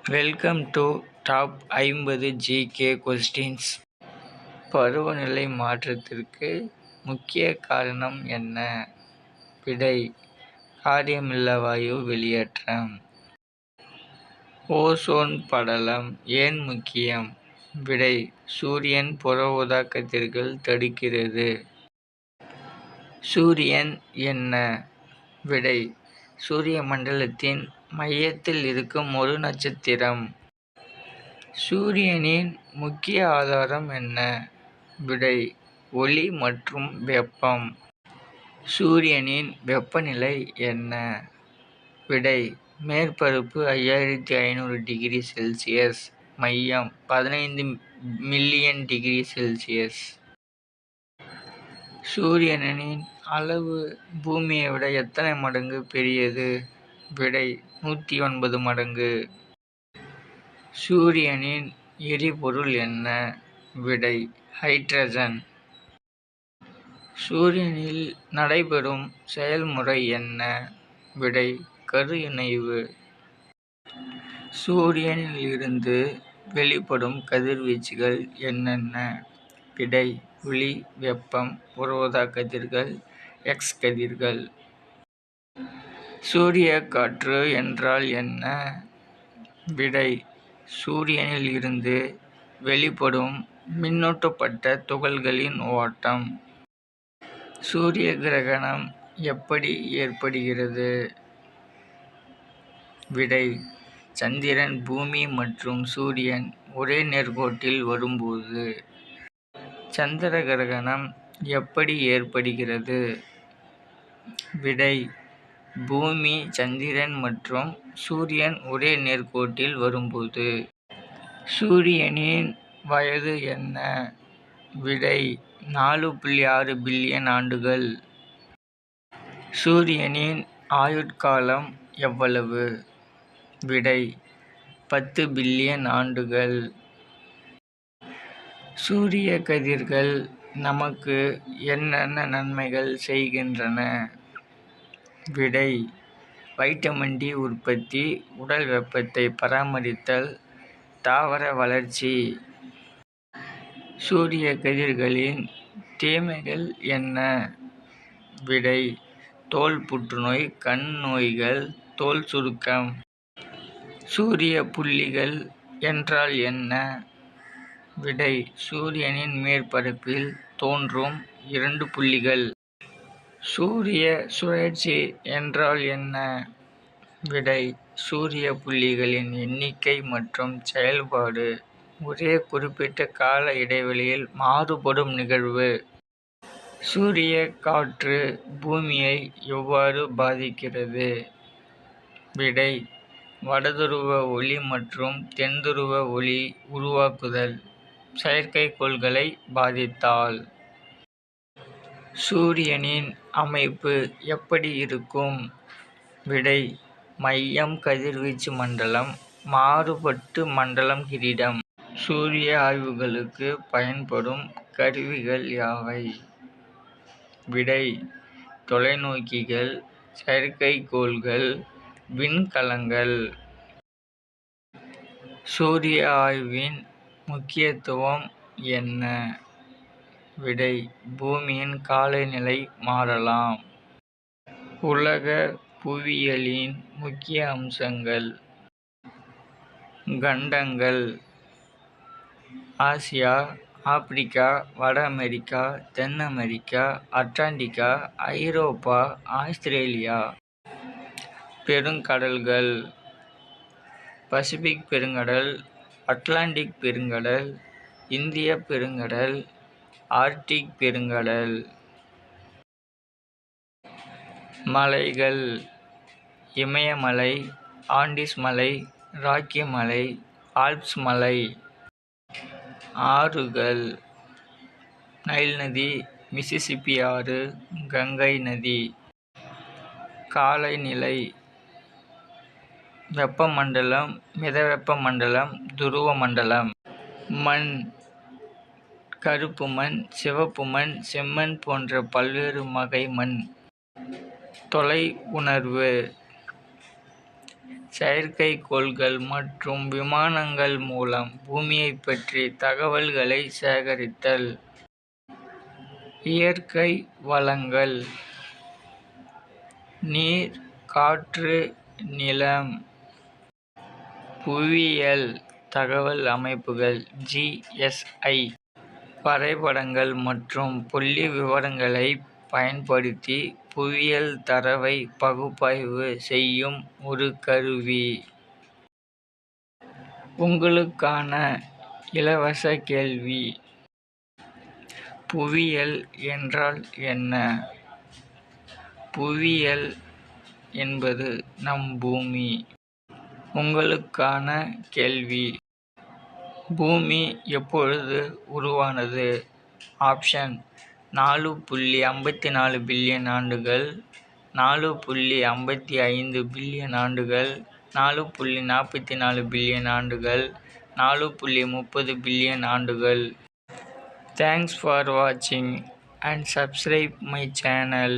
Welcome to top 50 GK questions. பருவநிலை மாற்றத்திற்கு முக்கிய காரணம் என்ன? விடை: காரியமில்லா வாயு வெளியேற்றம். ஓசோன் படலம் ஏன் முக்கியம்? விடை: சூரியன் புற ஊதா கதிர்கள் தடுக்கிறது. சூரியன் என்ன? விடை: சூரிய மண்டலத்தின் மையத்தில் இருக்கும் ஒரு நட்சத்திரம். சூரியனின் முக்கிய ஆதாரம் என்ன? விடை: ஒளி மற்றும் வெப்பம். சூரியனின் வெப்பநிலை என்ன? விடை: மேற்பரப்பு 5500 டிகிரி செல்சியஸ், மையம் 15 மில்லியன் டிகிரி செல்சியஸ். சூரியனின் அளவு பூமியை விட எத்தனை மடங்கு பெரியது? விடை: 109 மடங்கு. சூரியனின் எரிபொருள் என்ன? விடை: ஹைட்ரஜன். சூரியனில் நடைபெறும் செயல்முறை என்ன? விடை: கரு இணைவு. சூரியனில் இருந்து வெளிப்படும் கதிர்வீச்சுகள் என்னென்ன? விடை: ஒளி, வெப்பம், புற ஊதா கதிர்கள், எக்ஸ் கதிர்கள். சூரிய காற்று என்றால் என்ன? விடை: சூரியனில் இருந்து வெளிப்படும் மின்னூட்டப்பட்ட துகள்களின் ஓட்டம். சூரிய கிரகணம் எப்படி ஏற்படுகிறது? விடை: சந்திரன், பூமி மற்றும் சூரியன் ஒரே நேர்கோட்டில் வரும்போது. சந்திர கிரகணம் எப்படி ஏற்படுகிறது? விடை: பூமி, சந்திரன் மற்றும் சூரியன் ஒரே நேர்கோட்டில் வரும்போது. சூரியனின் வயது என்ன? விடை: 4.6 பில்லியன் ஆண்டுகள். சூரியனின் ஆயுட்காலம் எவ்வளவு? விடை: 10 பில்லியன் ஆண்டுகள். சூரிய கதிர்கள் நமக்கு என்னென்ன நன்மைகள் செய்கின்றன? விடை: வைட்டமின் டி உற்பத்தி, உடல் வெப்பத்தை பராமரித்தல், தாவர வளர்ச்சி. சூரிய கதிர்களின் தீமைகள் என்ன? விடை: தோல் புற்றுநோய், கண் நோய்கள், தோல் சுருக்கம். சூரிய புள்ளிகள் என்றால் என்ன? விடை: சூரியனின் மேற்பரப்பில் தோன்றும் 2 புள்ளிகள். சூரிய சுழற்சி என்றால் என்ன? விடை: சூரிய புள்ளிகளின் எண்ணிக்கை மற்றும் செயல்பாடு ஒரே குறிப்பிட்ட கால இடைவெளியில் மாறுபடும் நிகழ்வு. சூரிய காற்று பூமியை எவ்வாறு பாதிக்கிறது? விடை: வடதுருவ ஒளி மற்றும் தென்துருவ ஒளி உருவாக்குதல், செயற்கைக்கோள்களை பாதித்தால். சூரியனின் அமைப்பு எப்படி இருக்கும்? விடை: மையம், கதிர்வீச்சு மண்டலம், மாறுபட்டு மண்டலம், கிரீடம். சூரிய ஆய்வுகளுக்கு பயன்படும் கருவிகள் யாவை? விடை: தொலைநோக்கிகள், செயற்கைக்கோள்கள், விண்கலங்கள். சூரிய ஆய்வின் முக்கியத்துவம் என்ன? விடை: பூமியின் காலநிலை மாறலாம். உலக புவியியலின் முக்கிய அம்சங்கள். கண்டங்கள்: ஆசியா, ஆப்பிரிக்கா, வட அமெரிக்கா, தென் அமெரிக்கா, அட்லாண்டிகா, ஐரோப்பா, ஆஸ்திரேலியா. பெருங்கடல்கள்: பசிபிக் பெருங்கடல், அட்லாண்டிக் பெருங்கடல், இந்திய பெருங்கடல், ஆர்க்டிக் பெருங்கடல். மலைகள்: இமயமலை, ஆண்டீஸ் மலை, ராக்கி மலை, ஆல்ப்ஸ் மலை. ஆறுகள்: நைல் நதி, மிசிசிப்பி ஆறு, கங்கை நதி. காலநிலை: வெப்பமண்டலம், மிதவெப்ப மண்டலம், துருவ மண்டலம். மண்: கருப்பு மண், சிவப்பு மண், செம்மண் போன்ற பல்வேறு வகை மண். தொலை உணர்வு: செயற்கைக்கோள்கள் மற்றும் விமானங்கள் மூலம் பூமியைப் பற்றி தகவல்களை சேகரித்தல். இயற்கை வளங்கள்: நீர், காற்று, நிலம். புவியியல் தகவல் அமைப்புகள் GSI வரைபடங்கள் மற்றும் புள்ளிவிவரங்களைப் பயன்படுத்தி புவியியல் தரவை பகுப்பாய்வு செய்யும் ஒரு கருவி. உங்களுக்கான இலவச கேள்வி: புவியியல் என்றால் என்ன? புவியியல் என்பது நம் பூமி. உங்களுக்கான கேள்வி: பூமி எப்பொழுது உருவானது? ஆப்ஷன்: 4.54 பில்லியன் ஆண்டுகள், 4.55 பில்லியன் ஆண்டுகள், 4.44 பில்லியன் ஆண்டுகள், 4.30 பில்லியன் ஆண்டுகள். Thanks for watching and subscribe my channel.